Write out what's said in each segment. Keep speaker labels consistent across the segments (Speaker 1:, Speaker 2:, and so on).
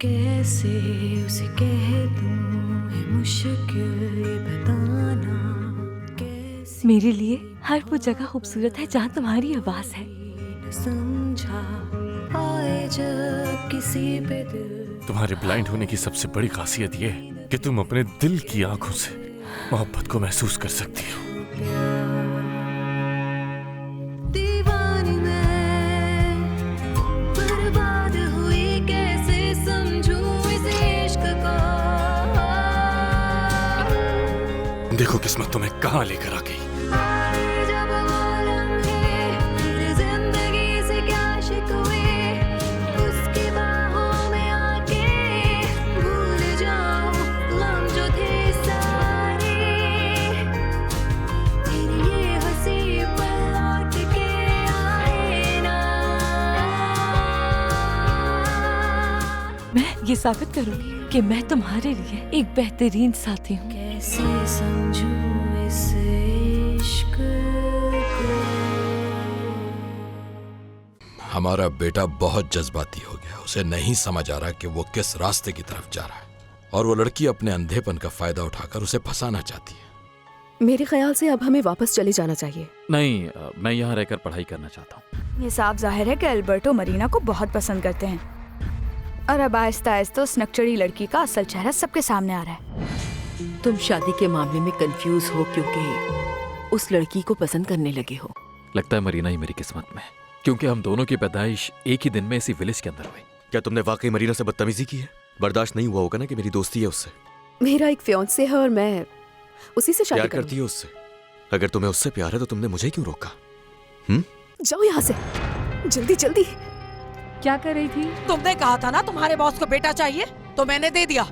Speaker 1: कैसे उसे कह दूं है मुश्किल ये बताना कैसे
Speaker 2: मेरे लिए हर वो जगह खूबसूरत है जहाँ तुम्हारी आवाज है।
Speaker 1: न समझा आए जब किसी पे दिल
Speaker 3: तुम्हारे ब्लाइंड होने की सबसे बड़ी खासियत ये है कि तुम अपने दिल की आंखों से मोहब्बत को महसूस कर सकती हो।
Speaker 1: दीवानी मैं बर्बाद हुई कैसे समझूं इस इश्क को
Speaker 3: देखो किस्मत तुम्हें कहाँ लेकर आ गई।
Speaker 1: आए जब वो लम्हे मेरी जिंदगी से क्या शिकवे उसकी बाहों में आके भूल जाऊं गम जो थे सारे तेरी ये हंसी पल लौट के आए ना।
Speaker 2: मैं ये साबित करूंगी कि मैं तुम्हारे लिए एक बेहतरीन साथी हूँ।
Speaker 1: कैसे समझूं इस इश्क को।
Speaker 4: हमारा बेटा बहुत जज्बाती हो गया। उसे नहीं समझ आ रहा कि वो किस रास्ते की तरफ जा रहा है और वो लड़की अपने अंधेपन का फायदा उठाकर उसे फंसाना चाहती है।
Speaker 5: मेरे ख्याल से अब हमें वापस चले जाना चाहिए।
Speaker 6: नहीं, मैं यहाँ रहकर पढ़ाई करना चाहता हूँ।
Speaker 7: ये साफ जाहिर है कि अल्बर्टो मरीना को बहुत पसंद करते हैं और अब आहिस्ता आहिस्ता उस नकचड़ी लड़की का असल चेहरा सबके सामने आ रहा है।
Speaker 5: तुम शादी के मामले में कंफ्यूज हो क्योंकि उस लड़की को पसंद करने लगे हो।
Speaker 6: लगता है मरीना ही मेरी किस्मत में है, क्योंकि हम दोनों की पैदाइश एक ही दिन में इसी विलेज के अंदर हुई।
Speaker 8: क्या तुमने वाकई मरीना से बदतमीजी की है? बर्दाश्त नहीं हुआ होगा ना कि मेरी दोस्ती है उससे।
Speaker 5: मेरा एक फियांसे है और मैं उसी से शादी
Speaker 8: प्यार करती
Speaker 5: करूंगी।
Speaker 8: है उससे? अगर तुम्हें उससे प्यार है तो तुमने मुझे क्यों रोका?
Speaker 5: जाओ यहाँ से जल्दी जल्दी।
Speaker 2: क्या कर रही थी?
Speaker 9: तुमने कहा था ना तुम्हारे बॉस को बेटा चाहिए, तो मैंने दे दिया।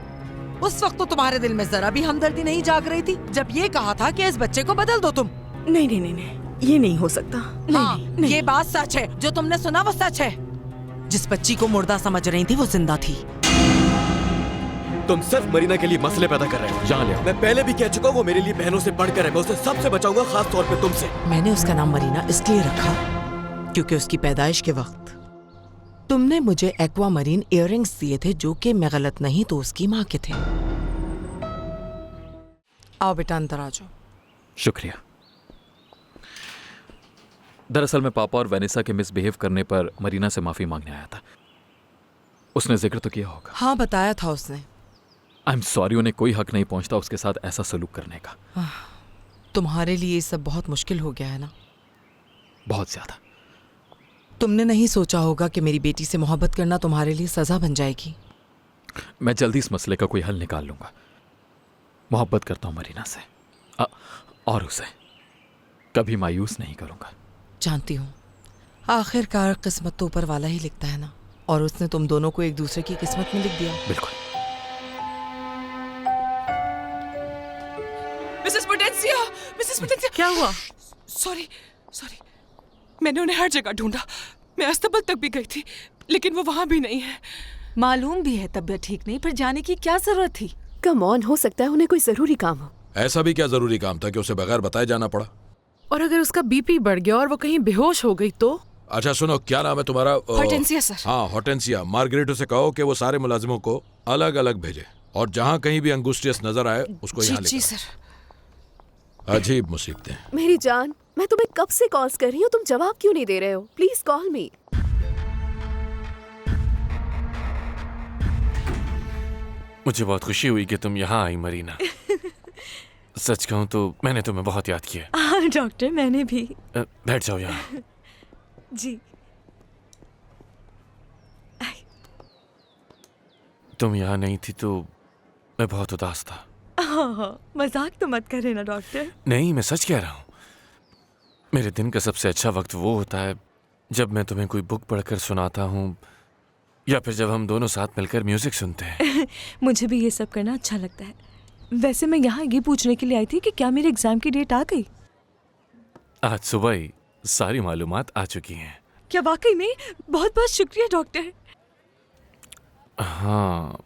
Speaker 9: उस वक्त तो तुम्हारे दिल में जरा भी हमदर्दी नहीं जाग रही थी जब ये कहा था कि इस बच्चे को बदल दो तुम।
Speaker 5: नहीं नहीं नहीं नहीं, ये नहीं हो सकता।
Speaker 9: हाँ, ये बात सच है। जो तुमने सुना वो सच है। जिस बच्ची को मुर्दा समझ रही थी वो जिंदा थी।
Speaker 8: तुम सिर्फ मरीना के लिए मसले पैदा कर रहे हो।
Speaker 6: यहाँ ले आओ।
Speaker 8: मैं पहले भी कह चुका हूँ, वो मेरे लिए बहनों से बढ़कर है। मैं उसे सबसे बचाऊंगा, खास तौर पे तुमसे।
Speaker 9: मैंने उसका नाम मरीना इसलिए रखा क्योंकि उसकी पैदाइश के वक्त तुमने मुझे एक्वा मरीन इयररिंग्स दिए थे जो कि मैं गलत नहीं तो उसकी माँ के थे। आओ बेटा अंदर आ जाओ।
Speaker 6: शुक्रिया। दरअसल मैं पापा और वेनिसा के मिसबिहेव करने पर मरीना से माफी मांगने आया था। उसने जिक्र तो किया होगा।
Speaker 9: हाँ, बताया था उसने।
Speaker 6: आई एम सॉरी, उन्हें कोई हक नहीं पहुंचता उसके साथ ऐसा सलूक करने का।
Speaker 9: तुम्हारे लिए ये सब बहुत मुश्किल हो गया है ना?
Speaker 6: बहुत ज्यादा।
Speaker 9: तुमने नहीं सोचा होगा कि मेरी बेटी से मोहब्बत करना तुम्हारे लिए सजा बन जाएगी।
Speaker 6: मैं जल्दी इस मसले का कोई हल निकाल लूंगा। मोहब्बत करता हूं मरीना से और उसे कभी मायूस नहीं करूंगा।
Speaker 9: जानती हूँ, आखिरकार किस्मत तो ऊपर वाला ही लिखता है ना, और उसने तुम दोनों को एक दूसरे की किस्मत में लिख दिया।
Speaker 6: बिल्कुल।
Speaker 10: मिसेस पोटेंसिया,
Speaker 9: क्या हुआ?
Speaker 10: सॉरी, मैंने उन्हें हर जगह ढूंढा। मैं अस्तबल तक भी गई थी, लेकिन वो वहाँ भी नहीं है।
Speaker 2: मालूम भी है तबीयत ठीक नहीं, पर जाने की क्या जरूरत थी?
Speaker 5: कम ऑन, हो सकता है उन्हें कोई जरूरी काम हो।
Speaker 4: ऐसा भी क्या जरूरी काम था कि उसे बगैर बताए जाना पड़ा?
Speaker 10: और अगर उसका बीपी बढ़ गया और वो कहीं बेहोश हो गई तो?
Speaker 4: अच्छा सुनो, क्या नाम है तुम्हारा?
Speaker 10: Hortensia sir.
Speaker 4: हाँ हॉर्टेंसिया। मार्गरेटो से कहो कि वो सारे मुलाजिमों को अलग अलग भेजे और जहाँ कहीं भी अंगूस्टियस नजर आए उसको यहाँ
Speaker 10: जी
Speaker 4: लेकर।
Speaker 10: सर।
Speaker 4: अजीब मुसीबतें।
Speaker 5: मेरी जान, मैं तुम्हें कब से कॉल्स कर रही हूँ, तुम जवाब क्यों नहीं दे रहे हो? प्लीज कॉल मी।
Speaker 3: मुझे बहुत खुशी हुई कि तुम यहाँ आई मरीना। सच कहूँ तो मैंने तुम्हें बहुत याद किया।
Speaker 2: हाँ डॉक्टर, मैंने भी।
Speaker 3: बैठ जाओ यहाँ।
Speaker 2: जी।
Speaker 3: तुम यहाँ नहीं थी तो मैं बहुत उदास था।
Speaker 2: हाँ, मजाक तो मत करे ना डॉक्टर।
Speaker 3: नहीं, मैं सच कह रहा हूँ। मेरे दिन का सबसे अच्छा वक्त वो होता है जब मैं तुम्हें कोई बुक पढ़कर सुनाता हूँ या फिर जब हम दोनों साथ मिलकर म्यूजिक सुनते हैं।
Speaker 2: मुझे भी ये सब करना अच्छा लगता है। वैसे मैं यहाँ ये पूछने के लिए आई थी कि क्या मेरे एग्जाम की डेट आ गई?
Speaker 3: आज सुबह ही सारी मालूमात आ चुकी हैं।
Speaker 2: क्या वाकई में? बहुत बहुत शुक्रिया डॉक्टर।
Speaker 3: हाँ,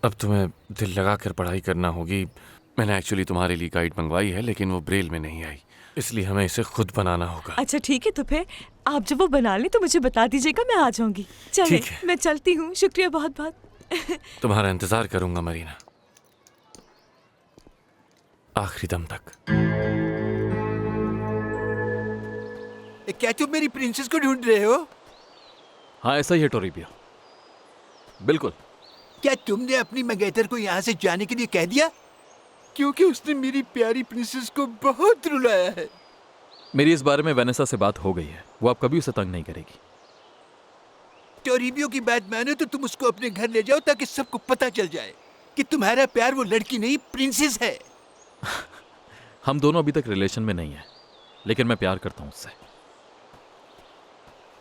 Speaker 3: अब तुम्हें दिल लगाकर पढ़ाई करना होगी मैंने एक्चुअली तुम्हारे लिए गाइड मंगवाई है, लेकिन वो ब्रेल में नहीं आई, इसलिए हमें इसे खुद बनाना होगा।
Speaker 2: अच्छा ठीक है, तो फिर आप जब वो बना लें तो मुझे बता दीजिएगा, मैं आ जाऊंगी। चलिए
Speaker 3: ठीक है।
Speaker 2: मैं चलती हूँ, शुक्रिया बहुत बहुत।
Speaker 3: तुम्हारा इंतजार करूंगा मरीना, आखिरी दम तक।
Speaker 11: क्या तुम मेरी प्रिंसेस को ढूंढ रहे हो?
Speaker 6: हाँ ऐसा ही है टोरिबियो, बिल्कुल।
Speaker 11: क्या तुमने अपनी मंगेतर को यहाँ से जाने के लिए कह दिया? क्योंकि उसने मेरी प्यारी प्रिंसेस को बहुत रुलाया है।
Speaker 6: मेरी इस बारे में वेनेसा से बात हो गई है, वो आप कभी उसे तंग नहीं करेगी।
Speaker 11: टोरिबियो की बात मानो तो तुम उसको अपने घर ले जाओ ताकि सबको पता चल जाए कि तुम्हारा प्यार वो लड़की नहीं प्रिंसेस है।
Speaker 6: हम दोनों अभी तक रिलेशन में नहीं है, लेकिन मैं प्यार करता हूँ उससे।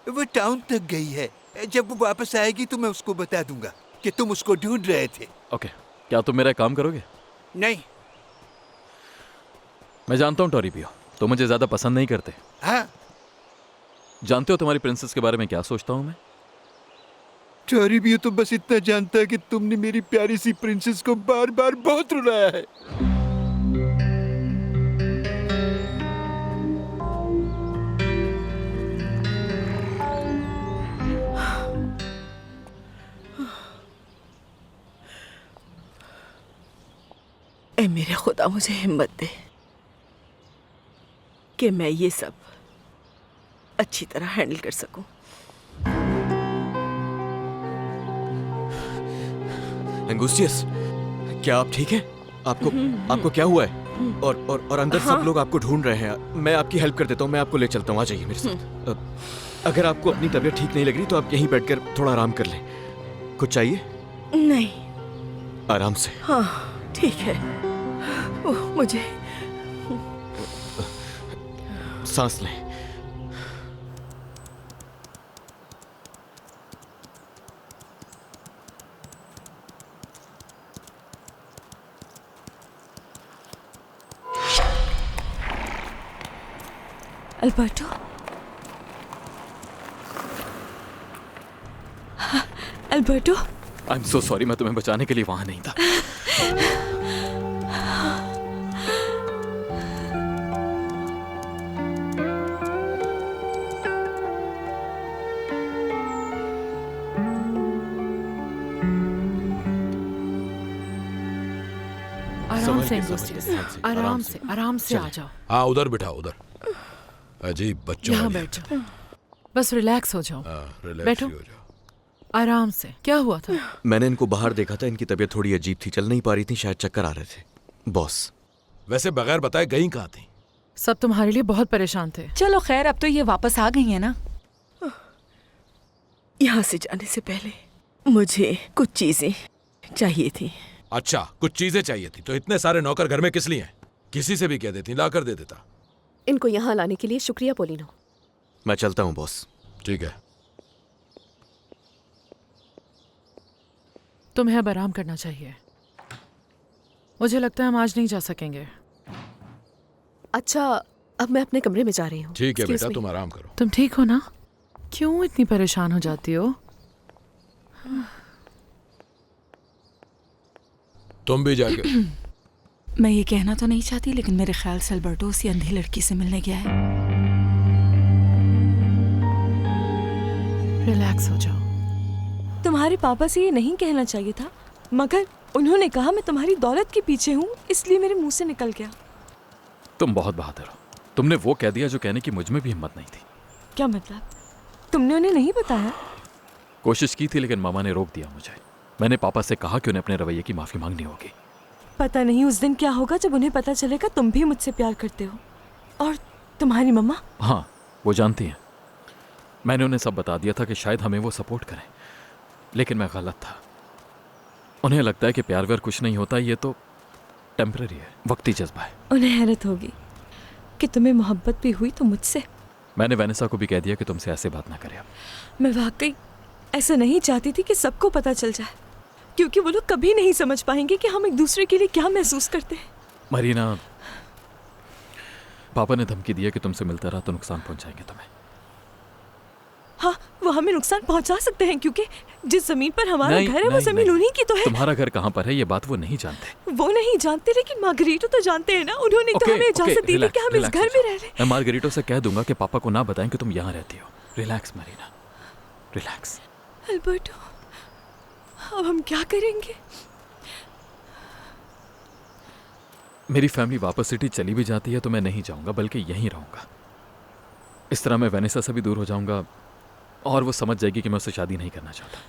Speaker 11: वो टाउन तक गई है, जब वो वापस आएगी तो मैं उसको बता दूंगा कि तुम उसको ढूंढ रहे थे।
Speaker 6: ओके, क्या तुम मेरा काम करोगे?
Speaker 11: नहीं।
Speaker 6: मैं जानता हूँ टोरिबियो, तुम मुझे ज्यादा पसंद नहीं करते।
Speaker 11: हाँ।
Speaker 6: जानते हो तुम्हारी प्रिंसेस के बारे में क्या सोचता हूँ मैं?
Speaker 11: टोरिबियो तो बस इतना जानता है कि तुमने मेरी प्यारी सी प्रिंसेस को बार बार बहुत रुलाया है।
Speaker 5: ऐ मेरे खुदा मुझे हिम्मत दे कि मैं ये सब अच्छी तरह हैंडल कर सकूं।
Speaker 8: एंगुस्टियस, क्या आप ठीक हैं? आपको क्या हुआ है? और अंदर सब लोग आपको ढूंढ रहे हैं। मैं आपकी हेल्प कर देता हूँ, मैं आपको ले चलता हूँ, आ जाइए मेरे साथ। अगर आपको अपनी तबीयत ठीक नहीं लग रही तो आप यहीं बैठकर थोड़ा आराम कर लें। कुछ चाहिए?
Speaker 5: नहीं,
Speaker 8: आराम से।
Speaker 5: हाँ ठीक है। ओह, मुझे
Speaker 8: सांस लें।
Speaker 2: Alberto, Alberto,
Speaker 6: I am so sorry, मैं तुम्हें बचाने के लिए वहां नहीं था।
Speaker 10: आराम से एंगुस्टियस, आराम से आ जाओ।
Speaker 4: हाँ उधर बिठा, उधर। अजीब बच्चों
Speaker 10: यहाँ
Speaker 4: वाली
Speaker 10: बैठ जाओ, बस रिलैक्स हो जाओ।
Speaker 4: रिलैक्स
Speaker 10: बैठो।
Speaker 4: ही हो जाओ।
Speaker 10: आराम से। क्या हुआ था?
Speaker 8: मैंने इनको बाहर देखा था, इनकी तबीयत थोड़ी अजीब थी, चल नहीं पा रही थी, शायद चक्कर आ रहे थे। बॉस,
Speaker 4: वैसे बगैर बताए गई कहाँ थी?
Speaker 10: सब तुम्हारे लिए बहुत परेशान थे।
Speaker 2: चलो खैर, अब तो ये वापस आ गई है ना।
Speaker 5: यहाँ से जाने से पहले मुझे कुछ चीजें चाहिए थी।
Speaker 4: अच्छा, कुछ चीजें चाहिए थी, तो इतने सारे नौकर घर में किस लिए हैं? किसी से भी कह देती, ला कर दे देता।
Speaker 12: इनको यहाँ लाने के लिए शुक्रिया पोलिनो।
Speaker 8: मैं चलता हूँ बॉस।
Speaker 4: ठीक है।
Speaker 10: तुम्हें अब आराम करना चाहिए। मुझे लगता है हम आज नहीं जा सकेंगे।
Speaker 12: अच्छा, अब मैं अपने कमरे में जा रही हूँ।
Speaker 4: ठीक है
Speaker 12: Excuse
Speaker 4: बेटा,
Speaker 12: me।
Speaker 4: तुम आराम करो।
Speaker 10: तुम ठीक हो ना? क्यों इतनी परेशान हो जाती हो?
Speaker 4: तुम भी जाके।
Speaker 2: मैं ये कहना तो नहीं चाहती, लेकिन मेरे ख्याल से अल्बर्टो उसी अंधी लड़की से मिलने गया है।
Speaker 10: रिलैक्स हो जाओ।
Speaker 2: तुम्हारे पापा से ये नहीं कहना चाहिए था, मगर उन्होंने कहा मैं तुम्हारी दौलत के पीछे हूँ, इसलिए मेरे मुंह से निकल गया।
Speaker 6: तुम बहुत बहादुर हो, तुमने वो कह दिया जो कहने की मुझ में भी हिम्मत नहीं थी।
Speaker 2: क्या मतलब? तुमने उन्हें नहीं बताया?
Speaker 6: कोशिश की थी, लेकिन मामा ने रोक दिया मुझे। मैंने पापा से कहा कि उन्हें अपने रवैये की माफी मांगनी होगी।
Speaker 2: पता नहीं उस दिन क्या होगा जब उन्हें पता चलेगा तुम भी मुझसे प्यार करते हो। और तुम्हारी मम्मा?
Speaker 6: हाँ, वो जानती हैं। मैंने उन्हें सब बता दिया था कि शायद हमें वो सपोर्ट करें, लेकिन मैं गलत था। उन्हें लगता है कि प्यार व्यार कुछ नहीं होता, ये तो टेम्पररी है, वक्ती जज्बा है।
Speaker 2: उन्हें हैरत होगी कि तुम्हें मोहब्बत भी हुई तो मुझसे।
Speaker 6: मैंने वेनेसा को भी कह दिया कि तुमसे ऐसे बात ना करे। अब
Speaker 2: मैं वाकई ऐसा नहीं चाहती थी कि सबको पता चल जाए, क्योंकि वो लोग कभी नहीं समझ पाएंगे कि हम एक दूसरे के लिए क्या महसूस करते हैं।
Speaker 6: मरीना, पापा ने धमकी दिया कि तुमसे मिलता रहा तो नुकसान पहुंचाएंगे तुम्हें।
Speaker 2: हाँ, वो हमें नुकसान पहुंचा सकते हैं क्योंकि जिस जमीन पर हमारा
Speaker 6: नहीं,
Speaker 2: घर है वो
Speaker 6: नहीं,
Speaker 2: जमीन
Speaker 6: नहीं।
Speaker 2: उन्हीं की तो है।
Speaker 6: तुम्हारा घर कहाँ पर है ये बात वो नहीं जानते।
Speaker 2: वो नहीं जानते लेकिन मार्गरीटो तो जानते हैं ना। उन्होंने तो हमें इजाजत दी थी कि हम इस घर में रह लें।
Speaker 6: मैं मार्गरीटो से कह दूंगा कि पापा को ना बताएं कि तुम यहाँ रहती हो। Relax Marina, relax.
Speaker 2: अल्बर्टो, अब हम क्या करेंगे?
Speaker 6: मेरी फैमिली वापस सिटी चली भी जाती है तो मैं नहीं जाऊंगा, बल्कि यहीं रहूंगा। इस तरह मैं वेनेसा से भी दूर हो जाऊंगा और वो समझ जाएगी कि मैं उससे शादी नहीं करना चाहता।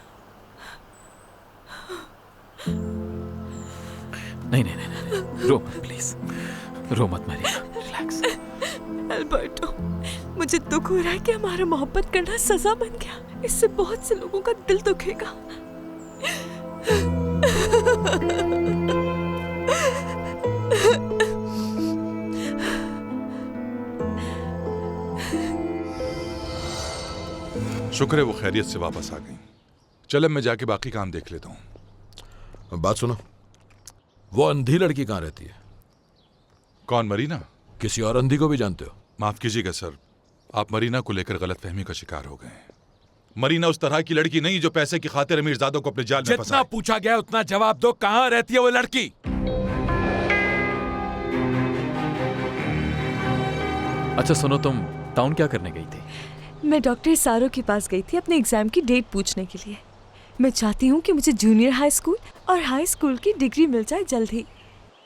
Speaker 6: नहीं नहीं नहीं, नहीं। रो मत प्लीज, रो मत मरीना, रिलैक्स।
Speaker 2: अल्बर्टो, मुझे दुख हो रहा है कि हमारा मोहब्बत करना सजा बन गया। इससे बहुत से लोगों का दिल दुखेगा।
Speaker 13: शुक्र है वो खैरियत से वापस आ गई। चल मैं जाके बाकी काम देख लेता हूँ।
Speaker 4: बात सुनो, वो अंधी लड़की कहाँ रहती है?
Speaker 13: कौन, मरीना?
Speaker 4: किसी और अंधी को भी जानते हो?
Speaker 13: माफ कीजिएगा सर, आप मरीना को लेकर गलतफहमी का शिकार हो गए हैं। मरीना उस तरह की लड़की नहीं जो पैसे की खातिर अमीरजादों को अपने जाल में फंसाए।
Speaker 14: जितना पूछा गया उतना जवाब दो। कहाँ रहती है वो लड़की?
Speaker 6: अच्छा सुनो, तुम टाउन क्या करने गई थी?
Speaker 2: मैं डॉक्टर सारो के पास गई थी अपने एग्जाम की डेट पूछने के लिए। मैं चाहती हूँ कि मुझे जूनियर हाई स्कूल और हाई स्कूल की डिग्री मिल जाए जल्द ही।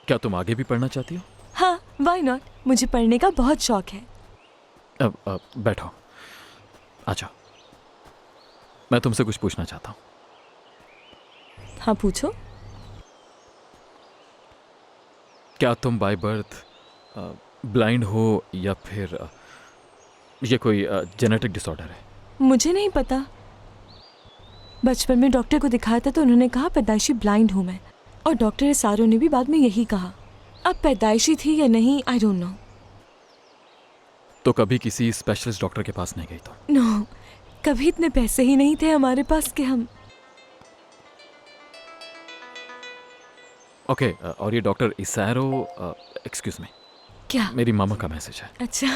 Speaker 6: क्या तुम आगे भी पढ़ना चाहती हो?
Speaker 2: हाँ, व्हाई नॉट। मुझे पढ़ने का बहुत शौक है।
Speaker 6: अब बैठो, आ जाओ। मैं तुमसे कुछ पूछना चाहता हूँ।
Speaker 2: हाँ पूछो।
Speaker 6: क्या तुम बाय बर्थ ब्लाइंड हो या फिर ये कोई जेनेटिक डिसऑर्डर है?
Speaker 2: मुझे नहीं पता। बचपन में डॉक्टर को दिखाया था तो उन्होंने कहा पैदाइशी ब्लाइंड हूँ मैं, और डॉक्टर सारो ने भी बाद में यही कहा। अब पैदाइशी थी या नहीं, आई डोंट नो।
Speaker 6: तो कभी किसी स्पेशलिस्ट डॉक्टर के पास नहीं गई? तो
Speaker 2: नो, कभी इतने पैसे ही नहीं थे हमारे पास कि हम।
Speaker 6: ओके, और ये डॉक्टर इसारो, एक्सक्यूज मी,
Speaker 2: क्या?
Speaker 6: मेरी मामा का मैसेज है।
Speaker 2: अच्छा।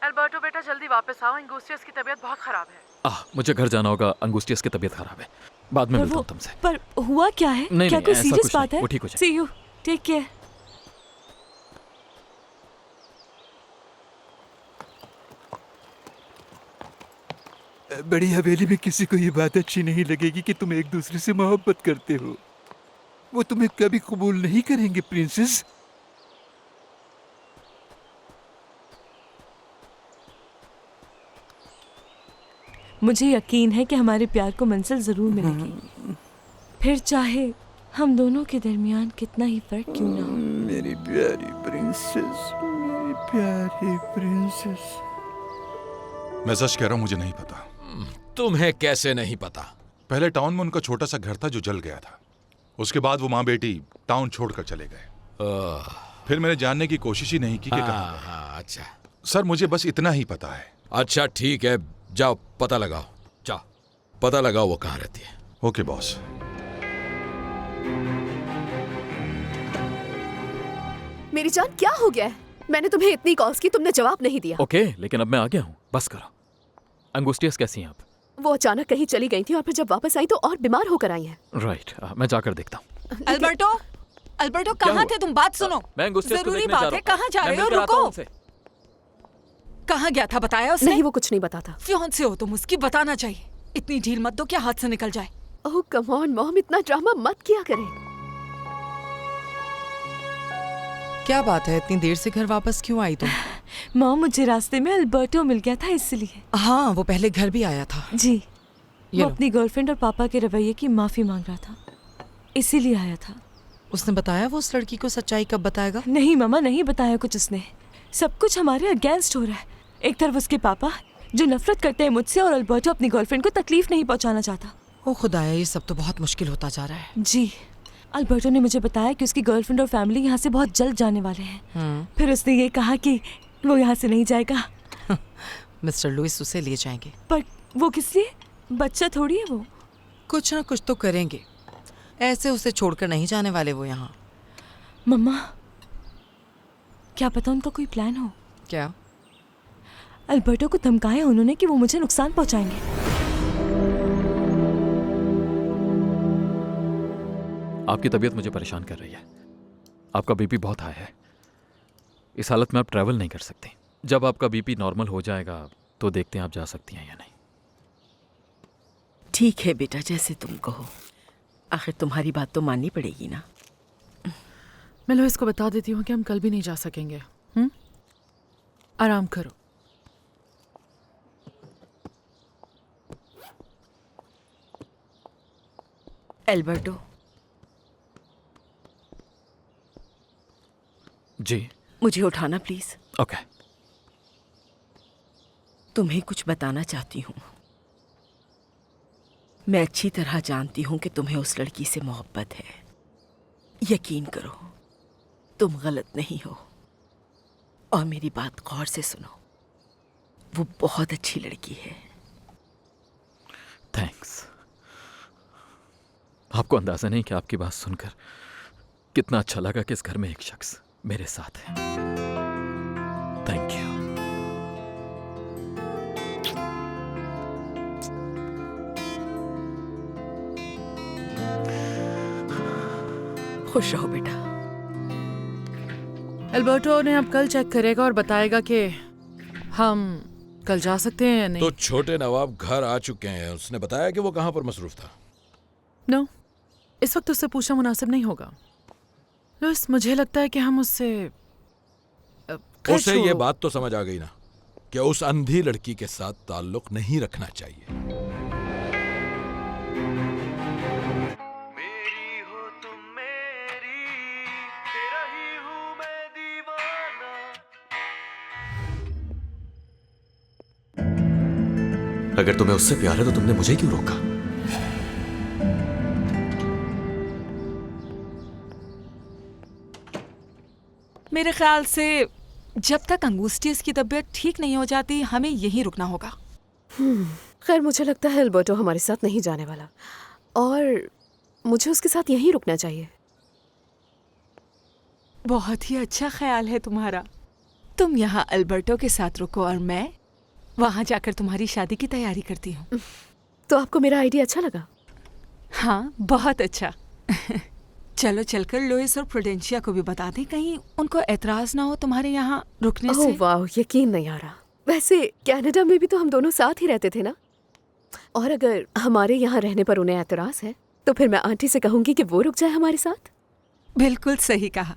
Speaker 9: अल्बर्टो बेटा जल्दी वापस आओ, एंगूस्टियस की तबीयत बहुत खराब है।
Speaker 6: मुझे घर जाना होगा, अंगुस्टियस की तबीयत खराब है। बाद में मिलता हूँ तुमसे।
Speaker 2: पर हुआ क्या है?
Speaker 6: नहीं,
Speaker 2: क्या
Speaker 6: नहीं,
Speaker 2: कोई
Speaker 6: ऐसा
Speaker 2: सीरियस
Speaker 6: कुछ
Speaker 2: बात
Speaker 6: नहीं,
Speaker 2: है?
Speaker 6: वो ठीक हो जाएगा।
Speaker 2: सी यू, टेक केयर।
Speaker 11: बड़ी हवेली में किसी को ये बात अच्छी नहीं लगेगी कि तुम एक दूसरे से मोहब्बत करते हो। वो तुम्हें कभी कबूल नहीं करेंगे प्रिंसेस।
Speaker 2: मुझे यकीन है कि हमारे प्यार को मंजिल जरूर मिलेगी, फिर चाहे हम दोनों के दरमियान कितना ही फर्क क्यों ना हो।
Speaker 11: मेरी प्यारी प्रिंसेस, मेरी प्यारी प्रिंसेस।
Speaker 13: मैं सच कह रहा हूँ, मुझे नहीं पता।
Speaker 4: तुम्हें कैसे नहीं पता?
Speaker 13: पहले टाउन में उनका छोटा सा घर था जो जल गया था। उसके बाद वो माँ बेटी टाउन छोड़कर चले गए। फिर मैंने जानने की कोशिश ही नहीं की कि कहाँ गए।
Speaker 4: अच्छा
Speaker 13: सर, मुझे बस इतना ही पता है।
Speaker 4: अच्छा ठीक है, जाओ पता लगाओ, जाओ पता लगाओ वो कहाँ रहती है।
Speaker 13: Okay boss.
Speaker 12: मेरी जान, क्या हो गया है? मैंने तुम्हें इतनी कॉल्स की, तुमने जवाब नहीं दिया।
Speaker 6: ओके, लेकिन अब मैं आ गया हूँ, बस करो। अंगुस्टियस कैसी हैं आप?
Speaker 12: वो अचानक कहीं चली गई थी और फिर जब वापस आई तो और बीमार होकर आई हैं।
Speaker 6: राइट, मैं जाकर देखता हूँ।
Speaker 15: अल्बर्टो, अल्बर्टो कहाँ थे तुम? बात सुनो।
Speaker 6: मैं अंगुस्टियस को
Speaker 15: जरूरी
Speaker 6: देखने जा
Speaker 15: बात
Speaker 6: रहा
Speaker 15: है,
Speaker 6: हूँ।
Speaker 15: कहाँ जा
Speaker 6: मैं
Speaker 15: रहे हो?
Speaker 6: मिलकर आता हूँ
Speaker 15: रुको।
Speaker 6: उनसे।
Speaker 15: कहाँ गया था बताया उसने?
Speaker 12: नहीं, वो कुछ नहीं बताता।
Speaker 15: फियोन से हो तुम, उसकी बताना चाहिए। इतनी ढील मत दो, क्या हाथ से निकल जाए।
Speaker 12: ओह कम ऑन मॉम, इतना ड्रामा मत किया करें।
Speaker 9: क्या बात है, इतनी देर से घर वापस क्यों आई तुम?
Speaker 2: माँ, मुझे रास्ते में अल्बर्टो मिल गया था इसलिए।
Speaker 9: हाँ, वो पहले घर भी आया था।
Speaker 2: जी,
Speaker 9: ये
Speaker 2: वो
Speaker 9: लो।
Speaker 2: अपनी गर्लफ्रेंड और पापा के रवैये की माफी मांग रहा था, इसीलिए आया था।
Speaker 9: उसने बताया वो उस लड़की को सच्चाई कब बताएगा?
Speaker 2: नहीं मामा, नहीं बताया कुछ उसने। सब कुछ हमारे अगेंस्ट हो रहा है। एक तरफ उसके पापा जो नफरत करते हैं मुझसे, और अल्बर्टो अपनी गर्लफ्रेंड को तकलीफ नहीं पहुंचाना चाहता।
Speaker 9: ओ खुदाया, ये सब तो बहुत मुश्किल होता जा रहा है।
Speaker 2: जी, अल्बर्टो ने मुझे बताया कि उसकी गर्लफ्रेंड और फैमिली यहाँ से बहुत जल्द जाने वाले हैं। फिर उसने ये कहा कि वो यहाँ से नहीं जाएगा।
Speaker 9: मिस्टर लुइस उसे ले जाएंगे।
Speaker 2: पर वो किस लिए? बच्चा थोड़ी है वो।
Speaker 9: कुछ ना कुछ तो करेंगे, ऐसे उसे छोड़कर नहीं जाने वाले वो यहाँ।
Speaker 2: मम्मा, क्या पता उनका कोई प्लान हो।
Speaker 9: क्या?
Speaker 2: अल्बर्टो को धमकाया उन्होंने कि वो मुझे नुकसान पहुंचाएंगे।
Speaker 6: आपकी तबीयत मुझे परेशान कर रही है। आपका बीपी बहुत हाई है। इस हालत में आप ट्रैवल नहीं कर सकती। जब आपका बीपी नॉर्मल हो जाएगा तो देखते हैं आप जा सकती हैं या नहीं।
Speaker 9: ठीक है बेटा, जैसे तुम कहो। आखिर तुम्हारी बात तो माननी पड़ेगी ना।
Speaker 16: मैं लोहित को बता देती हूँ कि हम कल भी नहीं जा सकेंगे। आराम करो।
Speaker 9: एल्बर्टो।
Speaker 6: जी।
Speaker 9: मुझे उठाना प्लीज।
Speaker 6: ओके।
Speaker 9: तुम्हें कुछ बताना चाहती हूँ। मैं अच्छी तरह जानती हूँ कि तुम्हें उस लड़की से मोहब्बत है। यकीन करो, तुम गलत नहीं हो। और मेरी बात गौर से सुनो, वो बहुत अच्छी लड़की है।
Speaker 6: थैंक्स। आपको अंदाजा नहीं कि आपकी बात सुनकर कितना अच्छा लगा कि इस घर में एक शख्स मेरे साथ है। Thank you.
Speaker 9: खुश रहो बेटा।
Speaker 16: एल्बर्टो ने अब कल चेक करेगा और बताएगा कि हम कल जा सकते हैं या नहीं।
Speaker 4: तो छोटे नवाब घर आ चुके हैं। उसने बताया कि वो कहाँ पर मसरूफ था?
Speaker 16: नो, इस वक्त उससे पूछना मुनासिब नहीं होगा। लुइस, मुझे लगता है कि हम उससे
Speaker 4: उसे ये बात तो समझ आ गई ना कि उस अंधी लड़की के साथ ताल्लुक नहीं रखना चाहिए।
Speaker 8: अगर तुम्हें उससे प्यार है तो तुमने मुझे क्यों रोका?
Speaker 15: मेरे ख्याल से जब तक अंगूस्टियस की तबीयत ठीक नहीं हो जाती हमें यहीं रुकना होगा।
Speaker 12: खैर, मुझे लगता है एल्बर्टो हमारे साथ नहीं जाने वाला और मुझे उसके साथ यहीं रुकना चाहिए।
Speaker 15: बहुत ही अच्छा ख्याल है तुम्हारा। तुम यहाँ अल्बर्टो के साथ रुको और मैं वहाँ जाकर तुम्हारी शादी की तैयारी करती हूँ।
Speaker 12: तो आपको मेरा आइडिया अच्छा लगा?
Speaker 15: हाँ, बहुत अच्छा। चलो चलकर लुइस और प्रुडेंशिया को भी बता दें, कहीं उनको एतराज ना हो तुम्हारे यहाँ रुकने से।
Speaker 12: ओह वाह, यकीन नहीं आ रहा। वैसे कनाडा में भी तो हम दोनों साथ ही रहते थे ना। और अगर हमारे यहाँ रहने पर उन्हें एतराज है तो फिर मैं आंटी से कहूंगी कि वो रुक जाए हमारे साथ।
Speaker 15: बिल्कुल सही कहा।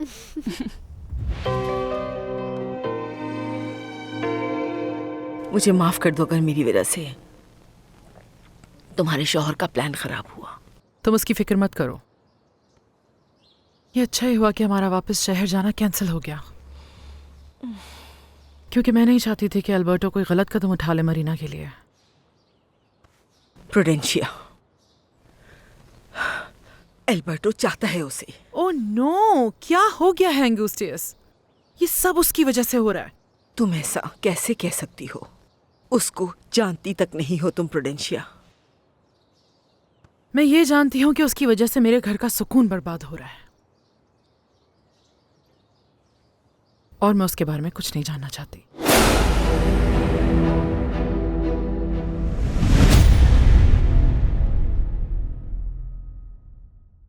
Speaker 9: मुझे माफ कर दो अगर मेरी वजह से तुम्हारे शौहर का प्लान खराब हुआ।
Speaker 16: तुम उसकी फिक्र मत करो। ये अच्छा ही हुआ कि हमारा वापस शहर जाना कैंसिल हो गया, क्योंकि मैं नहीं चाहती थी कि अल्बर्टो कोई गलत कदम उठा ले मरीना के लिए।
Speaker 9: प्रुडेंशिया, अल्बर्टो चाहता है उसे।
Speaker 16: ओह नो, क्या हो गया है अंगूस्टियस? ये सब उसकी वजह से हो रहा है।
Speaker 9: तुम ऐसा कैसे कह सकती हो? उसको जानती तक नहीं हो तुम प्रुडेंशिया।
Speaker 16: मैं ये जानती हूँ कि उसकी वजह से मेरे घर का सुकून बर्बाद हो रहा है और मैं उसके बारे में कुछ नहीं जानना चाहती।